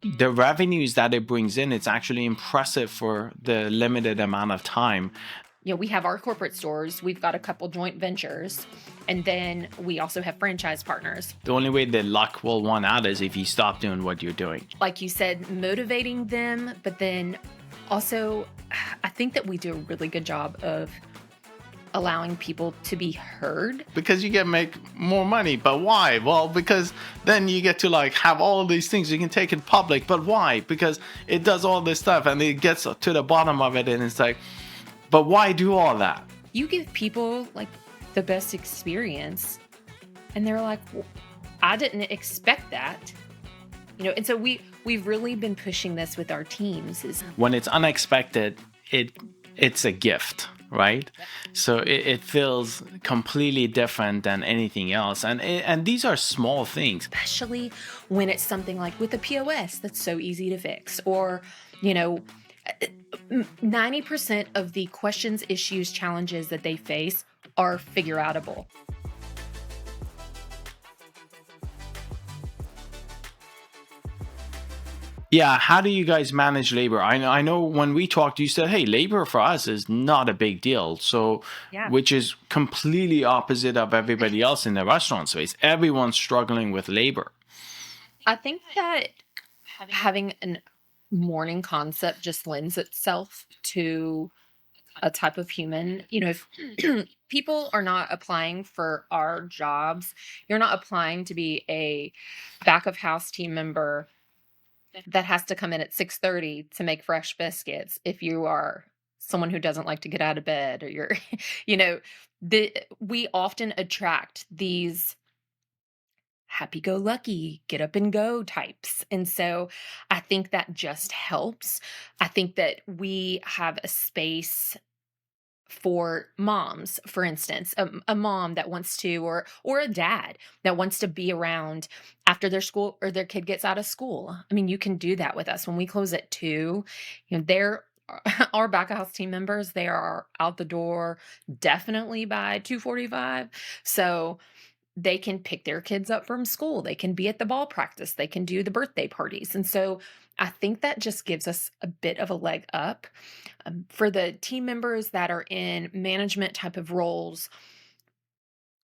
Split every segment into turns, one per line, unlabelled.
The revenues that it brings in, it's actually impressive for the limited amount of time.
We have our corporate stores, we've got a couple joint ventures, and then we also have franchise partners.
The only way the luck will run out is if you stop doing what you're doing.
Like you said, motivating them, but then also, I think that we do a really good job of allowing people to be heard.
Because you get make more money. But why? Well, because then you get to like have all these things you can take in public. But why? Because it does all this stuff and it gets to the bottom of it and it's like, but why do all that?
You give people like the best experience, and they're like, "Well, I didn't expect that." And so we've really been pushing this with our teams is
When it's unexpected, it's a gift, right? So it feels completely different than anything else, and these are small things.
especially when it's something like with the POS that's so easy to fix, or you know 90% of the questions, issues, challenges that they face are figure outable.
Yeah, how do you guys manage labor? I know when we talked, you said, "Hey, labor for us is not a big deal." So,
Yeah.
which is completely opposite of everybody else in the restaurant space. Everyone's struggling with labor.
I think that having a morning concept just lends itself to a type of human. If people are not applying for our jobs, you're not applying to be a back of house team member that has to come in at 6:30 to make fresh biscuits. If you are someone who doesn't like to get out of bed, or you're you know we often attract these happy go lucky, get up and go types. And so I think that just helps. I think that we have a space for moms, for instance, a mom that wants to, or a dad that wants to be around after their school or their kid gets out of school. I mean, you can do that with us when we close at 2. They're our back of house team members. They are out the door definitely by 2:45. So they can pick their kids up from school. They can be at the ball practice. They can do the birthday parties. And so I think that just gives us a bit of a leg up. For the team members that are in management type of roles,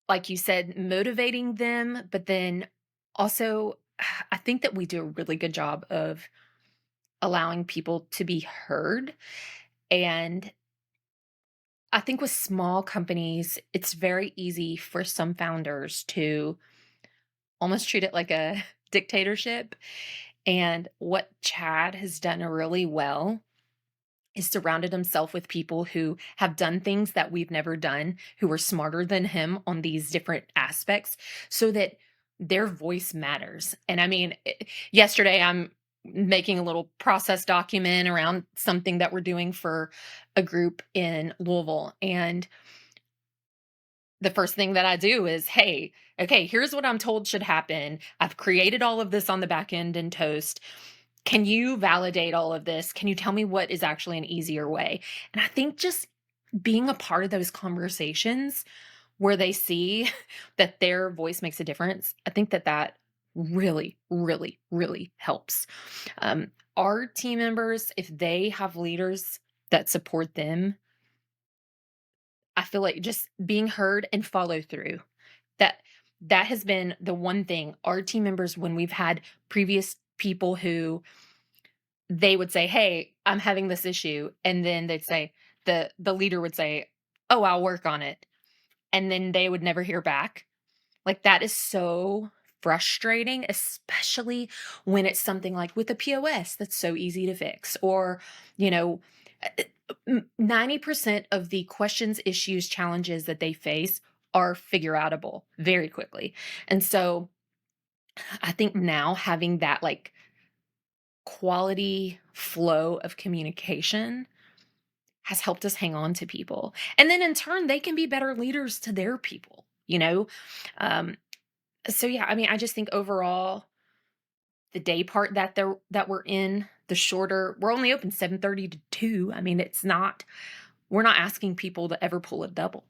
like you said, motivating them, but then also, I think that we do a really good job of allowing people to be heard. And I think with small companies, it's very easy for some founders to almost treat it like a dictatorship. And what Chad has done really well is surrounded himself with people who have done things that we've never done, who are smarter than him on these different aspects, so that their voice matters. And I mean, yesterday I'm making a little process document around something that we're doing for a group in Louisville. And the first thing that I do is, hey, okay, here's what I'm told should happen. I've created all of this on the back end in Toast. Can you validate all of this? Can you tell me what is actually an easier way? And I think just being a part of those conversations where they see that their voice makes a difference, I think that that really, really, really helps. Our team members, if they have leaders that support them, I feel like just being heard and follow through. That that has been the one thing our team members, when we've had previous people who they would say, "Hey, I'm having this issue." And then they'd say the leader would say, "Oh, I'll work on it." And then they would never hear back. Like that is so frustrating, especially when it's something like with a POS that's so easy to fix, or, you know, 90% of the questions, issues, challenges that they face are figure outable very quickly. And so I think now having that like quality flow of communication has helped us hang on to people. And then in turn, they can be better leaders to their people. Um, so yeah, I mean, I just think overall, the day part that we're in, the shorter, we're only open 7:30 to 2. I mean, we're not asking people to ever pull a double.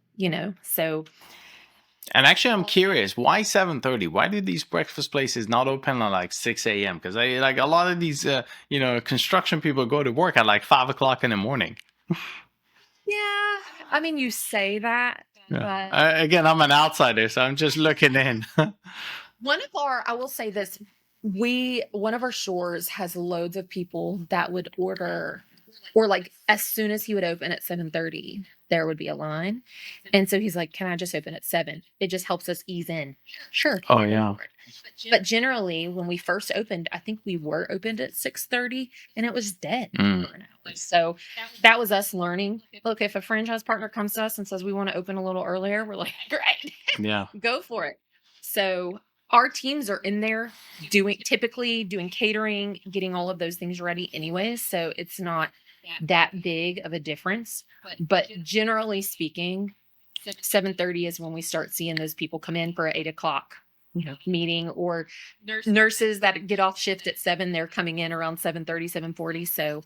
So
And actually, I'm curious, why 7:30? Why do these breakfast places not open at like 6 a.m.? Because I like a lot of these, construction people go to work at like 5 o'clock in the morning.
Yeah, I mean, you say that,
Yeah.
but
Again, I'm an outsider, so I'm just looking in.
I will say this, one of our stores has loads of people that would order, or like as soon as he would open at 7:30, there would be a line. And so he's like, "Can I just open at 7? It just helps us ease in." Sure.
Oh
Go
yeah.
for it. But generally, when we first opened, I think we were opened at 6:30 and it was dead
Mm.
for an hour. So that was us learning. Look, if a franchise partner comes to us and says we want to open a little earlier, we're like, "Great,
Yeah.
go for it." So our teams are in there typically doing catering, getting all of those things ready anyways. So it's not that big of a difference. But generally speaking, 7:30 is when we start seeing those people come in for an 8 o'clock, meeting, or nurses that get off shift at 7, they're coming in around 7:30, 7:40. So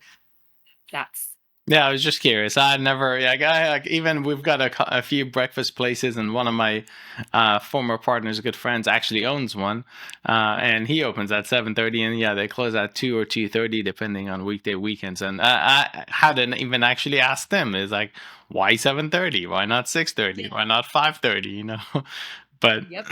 that's
Yeah, I was just curious. I never, like, even we've got a few breakfast places, and one of my former partners, good friends, actually owns one, and he opens at 7:30, and yeah, they close at 2 or 2:30, depending on weekday weekends. And I hadn't even actually asked them. Is like, why 7:30? Why not 6:30? Why not 5:30? But
yep.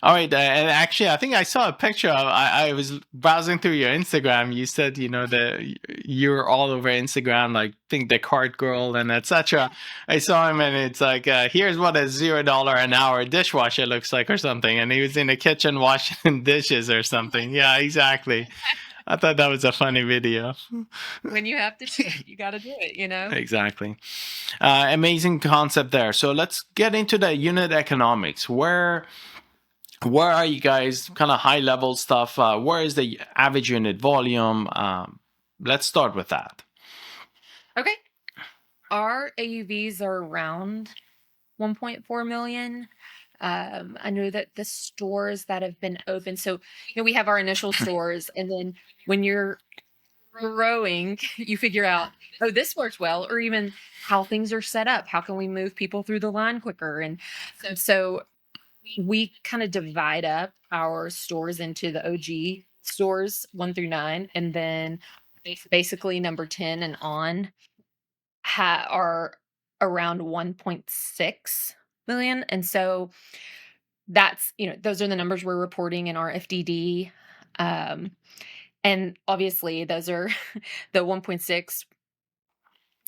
all right, and actually, I think I saw a picture of. I was browsing through your Instagram. You said that you're all over Instagram, like think the cart girl and etc. I saw him, and it's like, here's what a $0 an hour dishwasher looks like, or something. And he was in the kitchen washing dishes or something. Yeah, exactly. I thought that was a funny video.
When you have to do it, you got to do it.
Exactly. Amazing concept there. So let's get into the unit economics. Where are you guys? Kind of high level stuff. Where is the average unit volume? Let's start with that.
Okay. Our AUVs are around 1.4 million. I know that the stores that have been open, so we have our initial stores, and then when you're growing, you figure out, oh, this works well, or even how things are set up. How can we move people through the line quicker? And so we kind of divide up our stores into the OG stores 1 through 9, and then basically number 10 and on are around 1.6 million. And so that's, those are the numbers we're reporting in our FDD. And obviously those are the 1.6.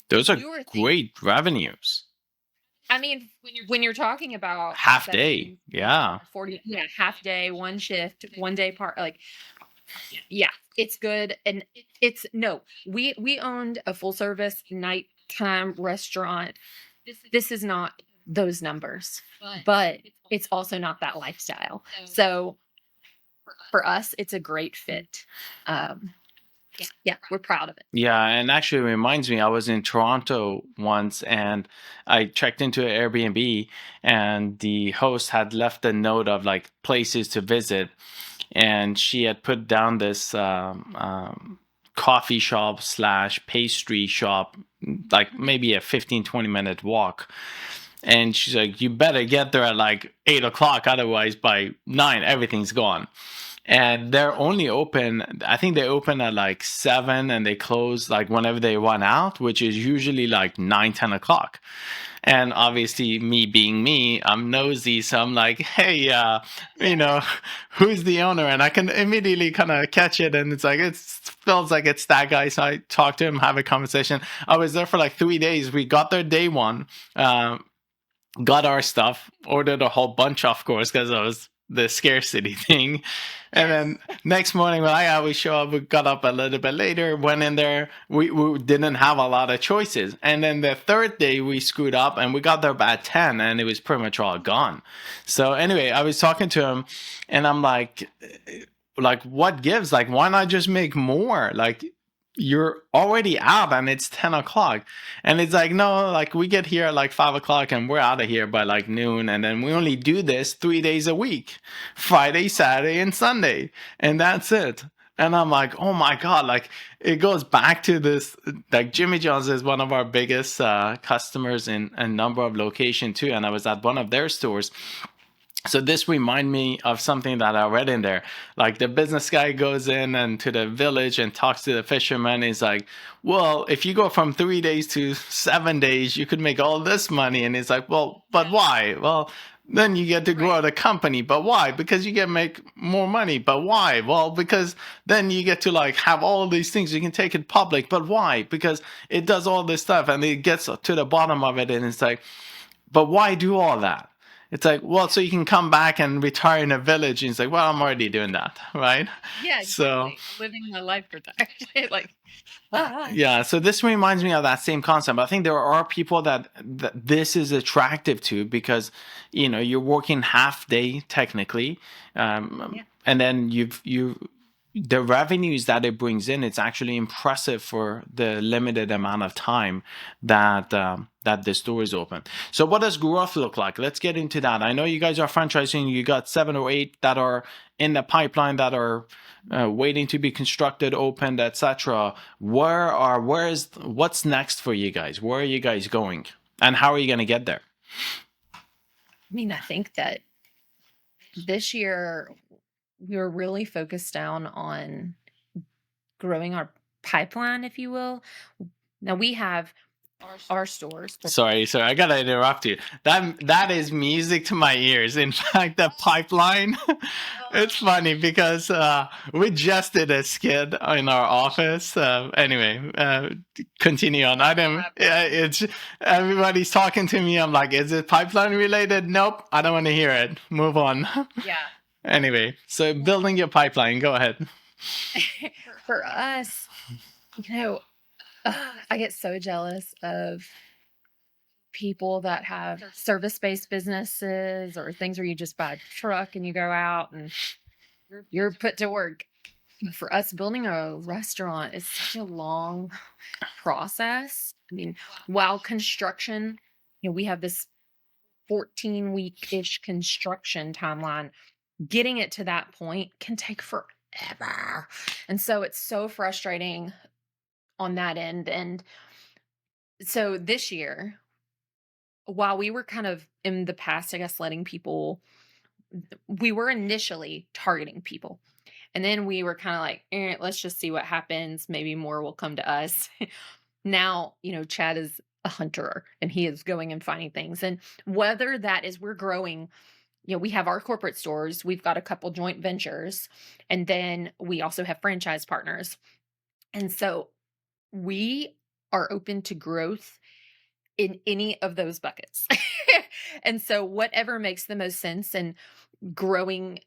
Those are great revenues.
I mean, when you're talking about
half day, yeah,
40, yeah, half day, one shift, 1 day part, like, yeah, it's good. And we owned a full service nighttime restaurant. This is not those numbers, but it's also not that lifestyle. So for us, it's a great fit. Yeah, we're proud of it.
Yeah, and actually it reminds me, I was in Toronto once, and I checked into an Airbnb, and the host had left a note of like places to visit, and she had put down this coffee shop slash pastry shop, like maybe a 15-20 minute walk. And she's like, you better get there at like 8 o'clock, otherwise by 9 everything's gone. And they're only open, I think they open at like 7 and they close like whenever they run out, which is usually like 9-10 o'clock. And obviously, me being me, I'm nosy, so I'm like, hey, who's the owner? And I can immediately kind of catch it, and it's like, it feels like it's that guy. So I talk to him, have a conversation. I was there for like 3 days. We got there day one, got our stuff, ordered a whole bunch, of course, because it was the scarcity thing. And then next morning when we show up, we got up a little bit later, went in there, we didn't have a lot of choices. And then the third day we screwed up and we got there at 10 and it was pretty much all gone. So anyway, I was talking to him and I'm like what gives? Like, why not just make more? Like, you're already out and it's 10 o'clock. And it's like, no, like we get here at like 5 o'clock and we're out of here by like noon. And then we only do this 3 days a week, Friday, Saturday, and Sunday. And that's it. And I'm like, oh my God, like it goes back to this, like Jimmy John's is one of our biggest customers in a number of locations too. And I was at one of their stores So this remind me of something that I read in there. Like the business guy goes in and to the village and talks to the fisherman. He's like, "Well, if you go from 3 days to 7 days, you could make all this money." And he's like, "Well, but why?" Well, then you get to grow the company, but why? Because you get make more money, but why? Well, because then you get to like have all these things. You can take it public, but why? Because it does all this stuff, and it gets to the bottom of it, and it's like, but why do all that? It's like, well, so you can come back and retire in a village. And it's like, well, I'm already doing that, right?
Yeah,
So,
exactly. I'm living my life for that. Like,
yeah. So this reminds me of that same concept. I think there are people that this is attractive to because, you're working half day technically, and then the revenues that it brings in, it's actually impressive for the limited amount of time that the store is open. So what does growth look like? Let's get into that. I know you guys are franchising. You got 7 or 8 that are in the pipeline that are waiting to be constructed, opened, etc. What's next for you guys? Where are you guys going, and how are you going to get there?
I mean, I think that this year we were really focused down on growing our pipeline, if you will. Now we have our stores, but
Sorry, I gotta interrupt you. That is music to my ears. In fact, the pipeline, it's funny because we just did a skit in our office. Anyway, continue on. I don't. It's everybody's talking to me. I'm like, is it pipeline related? Nope. I don't want to hear it. Move on.
yeah.
Anyway, so building your pipeline. Go ahead.
For us, you know, I get so jealous of people that have service-based businesses or things where you just buy a truck and you go out and you're put to work. For us, building a restaurant is such a long process. I mean, while construction, we have this 14-week-ish construction timeline. Getting it to that point can take forever. And so it's so frustrating on that end. And so this year, while we were kind of in the past, I guess, we were initially targeting people. And then we were kind of like, let's just see what happens. Maybe more will come to us. Now, Chad is a hunter and he is going and finding things. And whether that is we're growing, we have our corporate stores, we've got a couple joint ventures, and then we also have franchise partners. And so we are open to growth in any of those buckets. And so whatever makes the most sense, and growing,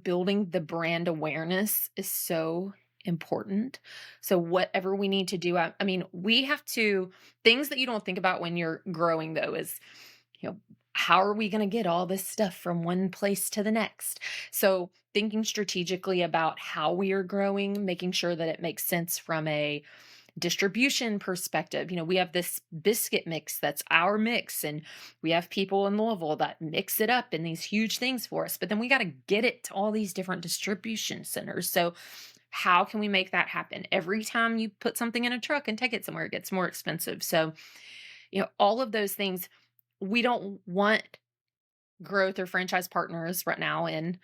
building the brand awareness is so important. So whatever we need to do, I mean, we have to, things that you don't think about when you're growing though is, how are we going to get all this stuff from one place to the next? So thinking strategically about how we are growing, making sure that it makes sense from a distribution perspective. We have this biscuit mix that's our mix, and we have people in Louisville that mix it up in these huge things for us, but then we got to get it to all these different distribution centers. So how can we make that happen? Every time you put something in a truck and take it somewhere, it gets more expensive. So, all of those things, we don't want growth or franchise partners right now in,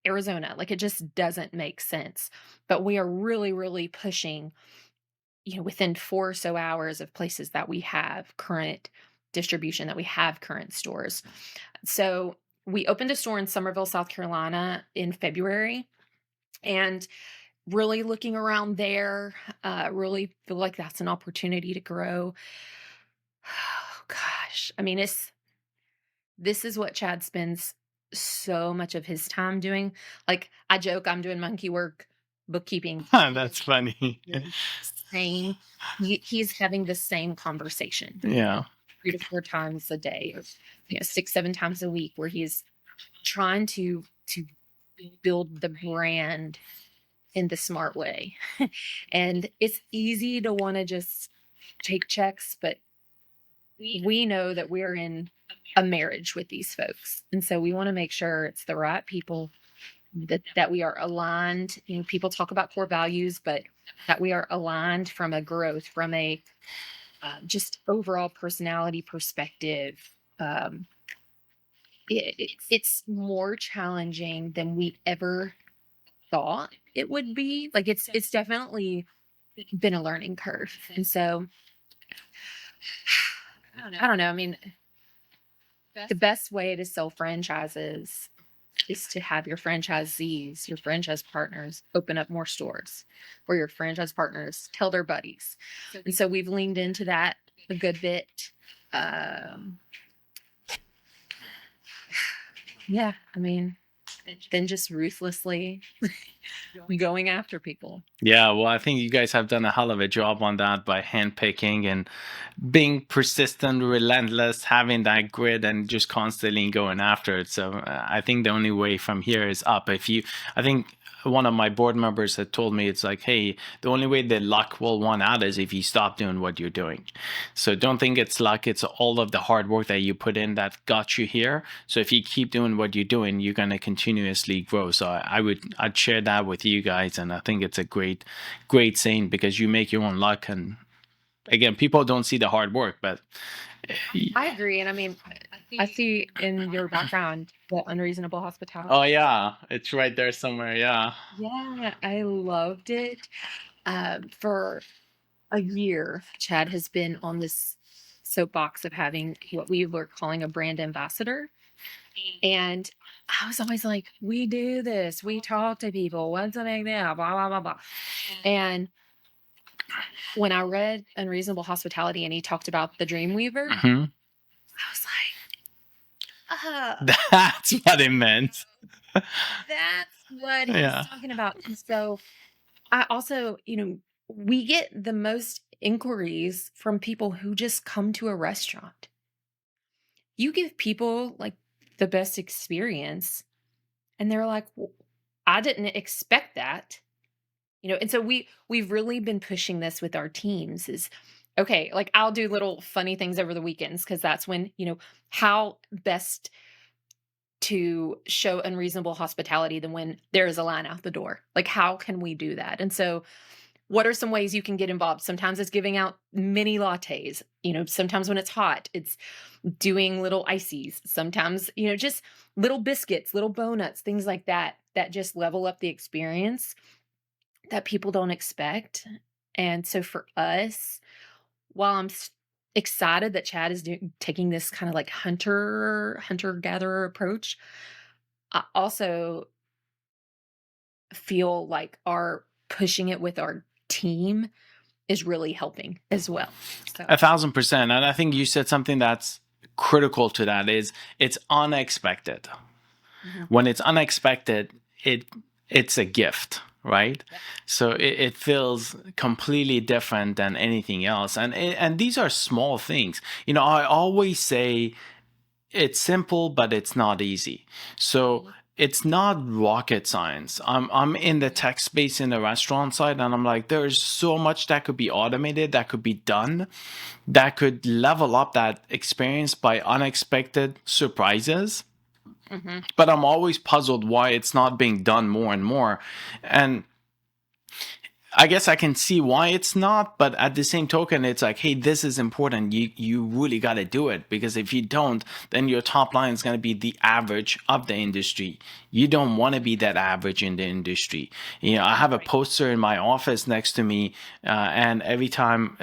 Arizona. Like, it just doesn't make sense. But we are really, really pushing, within 4 or so hours of places that we have current distribution, that we have current stores. So we opened a store in Summerville, South Carolina in February, and really looking around there, really feel like that's an opportunity to grow. Oh gosh. I mean, this is what Chad spends so much of his time doing. Like, I joke I'm doing monkey work, bookkeeping.
That's funny.
Same. He's having the same conversation
Yeah.
3 to 4 times a day, or 6, 7 times a week, where he's trying to build the brand in the smart way. And it's easy to want to just take checks, but we know that we're in a marriage with these folks. And so we want to make sure it's the right people, that we are aligned. People talk about core values, but that we are aligned from a growth, from a just overall personality perspective, it's more challenging than we ever thought it would be. Like it's definitely been a learning curve. And so I don't know. I mean, the best way to sell franchises is to have your franchisees, your franchise partners open up more stores, or your franchise partners tell their buddies. And so we've leaned into that a good bit. Um, yeah, I mean, then just ruthlessly going after people.
Yeah, well, I think you guys have done a hell of a job on that by handpicking and being persistent, relentless, having that grit, and just constantly going after it. So I think the only way from here is up. I think one of my board members had told me it's like, hey, the only way that luck will run out is if you stop doing what you're doing. So don't think it's luck. It's all of the hard work that you put in that got you here. So if you keep doing what you're doing, you're going to continuously grow. So I'd share that with you guys. And I think it's a great saying because you make your own luck. And again, people don't see the hard work, but
I agree. And I mean, I see in your background the unreasonable hospitality.
oh yeah, it's right there somewhere. Yeah.
Yeah, I loved it. For a year, Chad has been on this soapbox of having what we were calling a brand ambassador. And I was always like, we do this, we talk to people, what's a big deal, blah, blah, blah, blah. And when I read Unreasonable Hospitality and he talked about the Dreamweaver,
Mhm.
I was like,
That's what it meant.
that's what he's
Yeah.
talking about. And so I also, we get the most inquiries from people who just come to a restaurant. You give people like the best experience, and they're like, "Well, I didn't expect that." And so we've really been pushing this with our teams is okay, like I'll do little funny things over the weekends because that's when, how best to show unreasonable hospitality than when there is a line out the door. Like how can we do that? And so what are some ways you can get involved? Sometimes it's giving out mini lattes. Sometimes when it's hot, it's doing little ices. Sometimes, just little biscuits, little donuts, things like that, that just level up the experience that people don't expect. And so for us, while I'm excited that Chad is taking this kind of like hunter gatherer approach, I also feel like our pushing it with our team is really helping as well. So
1,000%. And I think you said something that's critical to that is it's unexpected. When it's unexpected, it's a gift, right?
yeah.
So it feels completely different than anything else. And these are small things. I always say it's simple, but it's not easy. So it's not rocket science. I'm in the tech space in the restaurant side, and I'm like, there's so much that could be automated, that could be done, that could level up that experience by unexpected surprises.
Mm-hmm.
But I'm always puzzled why it's not being done more and more. And I guess I can see why it's not, but at the same token, it's like, hey, this is important. You really got to do it because if you don't, then your top line is going to be the average of the industry. You don't want to be that average in the industry. I have a poster in my office next to me, and every time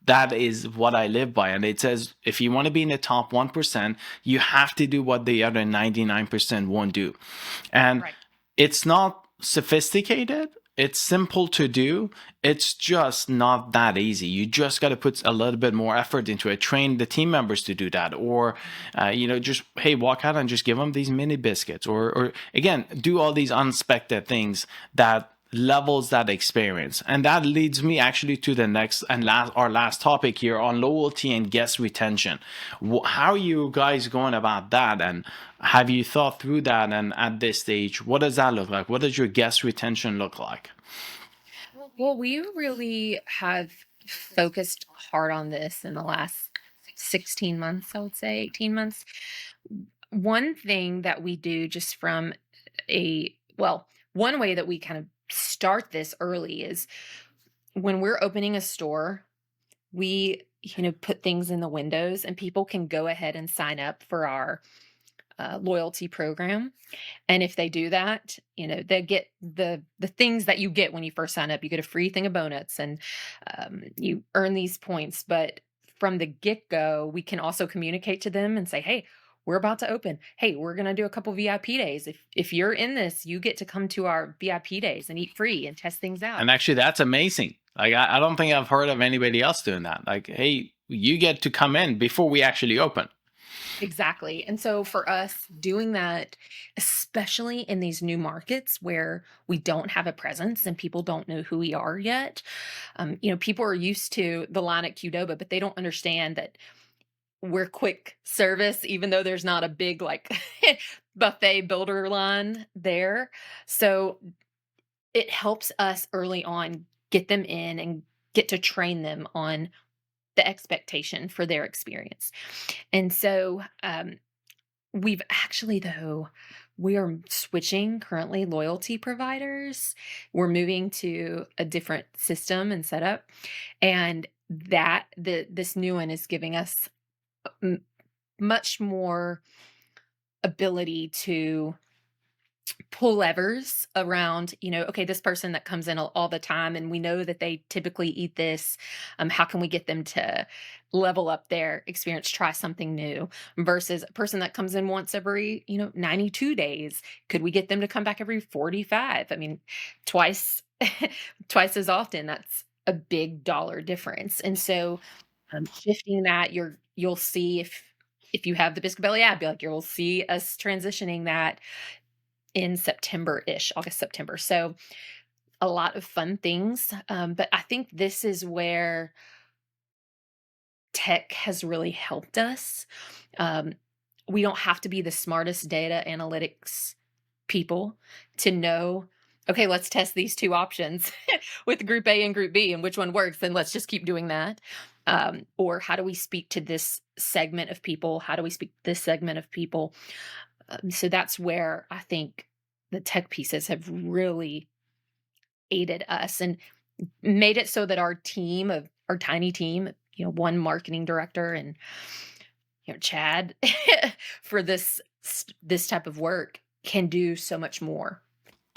that is what I live by. And it says, if you want to be in the top 1%, you have to do what the other 99% won't do. And it's not sophisticated. It's simple to do. It's just not that easy. You just got to put a little bit more effort into it. Train the team members to do that, or just hey, walk out and just give them these mini biscuits, or again, do all these unexpected things that levels that experience. And that leads me actually to the next and our last topic here on loyalty and guest retention. How are you guys going about that, and have you thought through that? And at this stage, what does that look like? What does your guest retention look like?
Well, we really have focused hard on this in the last 16 months, I would say 18 months. One thing that we do just from one way that we kind of start this early is when we're opening a store, we, put things in the windows and people can go ahead and sign up for our loyalty program. And if they do that, they get the things that you get when you first sign up. You get a free thing of donuts, and you earn these points. But from the get-go, we can also communicate to them and say, hey, we're about to open. Hey, we're going to do a couple VIP days. If you're in this, you get to come to our VIP days and eat free and test things out.
And actually, that's amazing. Like, I don't think I've heard of anybody else doing that. Like, hey, you get to come in before we actually open.
Exactly. And so for us doing that, especially in these new markets where we don't have a presence and people don't know who we are yet, people are used to the line at Qdoba, but they don't understand that we're quick service, even though there's not a big like buffet builder line there. So it helps us early on get them in and get to train them on the expectation for their experience. And so we've actually, though, we are switching currently loyalty providers. We're moving to a different system and setup. And this new one is giving us much more ability to pull levers around, okay, this person that comes in all the time and we know that they typically eat this. How can we get them to level up their experience, try something new, versus a person that comes in once every, 92 days? Could we get them to come back every 45? I mean, twice, twice as often. That's a big dollar difference. And so shifting that, you'll see if you have the Biscuit Belly app, you'll see us transitioning that in September-ish, August, September. So a lot of fun things. But I think this is where tech has really helped us. We don't have to be the smartest data analytics people to know, okay, let's test these two options with group A and group B, and which one works, then let's just keep doing that. Or how do we speak to this segment of people? How do we speak to this segment of people? So that's where I think the tech pieces have really aided us and made it so that our tiny team, one marketing director and Chad for this type of work can do so much more.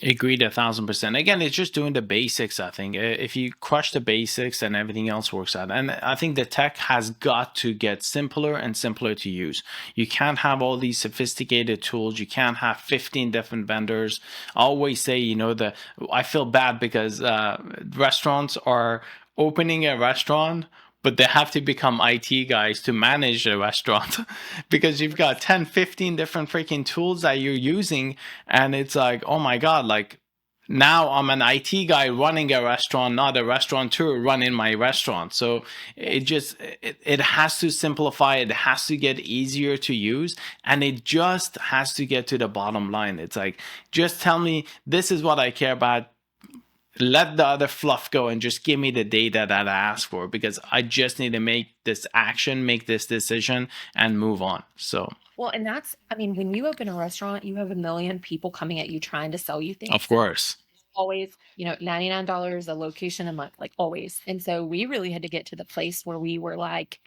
Agreed 1,000%. Again, it's just doing the basics, I think. If you crush the basics, then everything else works out. And I think the tech has got to get simpler and simpler to use. You can't have all these sophisticated tools. You can't have 15 different vendors. I always say, I feel bad because restaurants are opening a restaurant, but they have to become IT guys to manage a restaurant because you've got 10, 15 different freaking tools that you're using. And it's like, oh my God, like now I'm an IT guy running a restaurant, not a restaurateur running my restaurant. So it has to simplify. It has to get easier to use. And it just has to get to the bottom line. It's like, just tell me, this is what I care about. Let the other fluff go and just give me the data that I asked for, because I just need to make this action, make this decision, and move on. So,
well, and when you open a restaurant, you have a million people coming at you trying to sell you things.
Of course.
Always, $99 a location a month, like always. And so we really had to get to the place where we were like,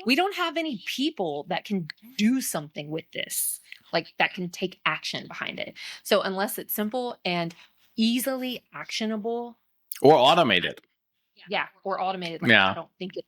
we don't have any people that can do something with this, like that can take action behind it. So unless it's simple and easily actionable
or automated.
Yeah, or automated. I don't think it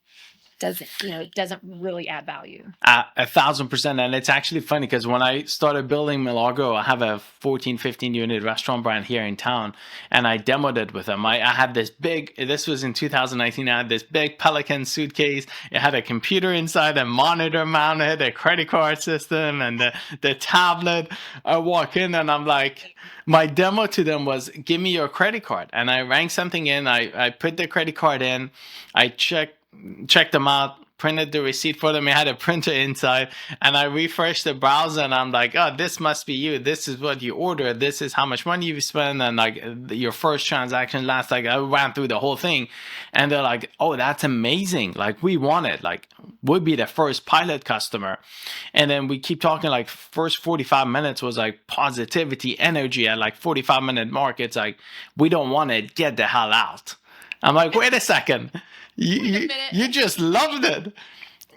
doesn't really add value.
1,000%. And it's actually funny because when I started building Milagro, I have a 14, 15 unit restaurant brand here in town, and I demoed it with them. I had this was in 2019, I had this big Pelican suitcase. It had a computer inside, a monitor mounted, a credit card system, and the tablet. I walk in and I'm like, my demo to them was, give me your credit card. And I rang something in, I put the credit card in, I checked them out, printed the receipt for them. It had a printer inside, and I refreshed the browser, and I'm like, oh, this must be you. This is what you ordered. This is how much money you spent, and like your first transaction last. Like I ran through the whole thing, and they're like, oh, that's amazing. Like we want it. Like we'll be the first pilot customer. And then we keep talking. Like first 45 minutes was like positivity, energy. At like 45-minute mark, it's like, we don't want it. Get the hell out. I'm like, wait a second. You just loved it.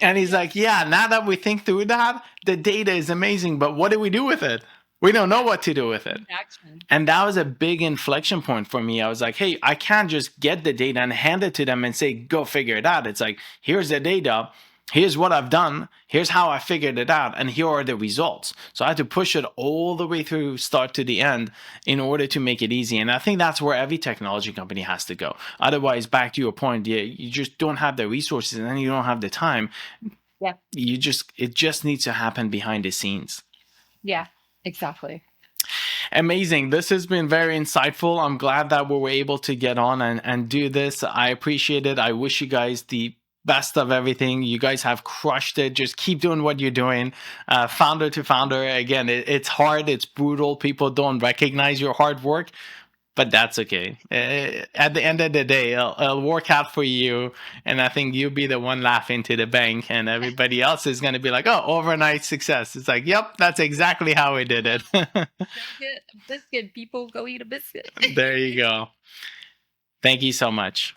And he's like, yeah, now that we think through that, the data is amazing, but what do we do with it? We don't know what to do with it.
Action.
And that was a big inflection point for me. I was like, hey, I can't just get the data and hand it to them and say, go figure it out. It's like, here's the data. Here's what I've done. Here's how I figured it out. And here are the results. So I had to push it all the way through start to the end in order to make it easy. And I think that's where every technology company has to go. Otherwise, back to your point, you just don't have the resources and then you don't have the time.
Yeah.
It just needs to happen behind the scenes.
Yeah, exactly.
Amazing. This has been very insightful. I'm glad that we were able to get on and do this. I appreciate it. I wish you guys the best of everything. You guys have crushed it. Just keep doing what you're doing. Founder to founder. Again, it's hard. It's brutal. People don't recognize your hard work, but that's okay. At the end of the day, it'll work out for you. And I think you'll be the one laughing to the bank, and everybody else is going to be like, oh, overnight success. It's like, yep, that's exactly how we did it.
Don't get a biscuit, people. Go eat a biscuit.
There you go. Thank you so much.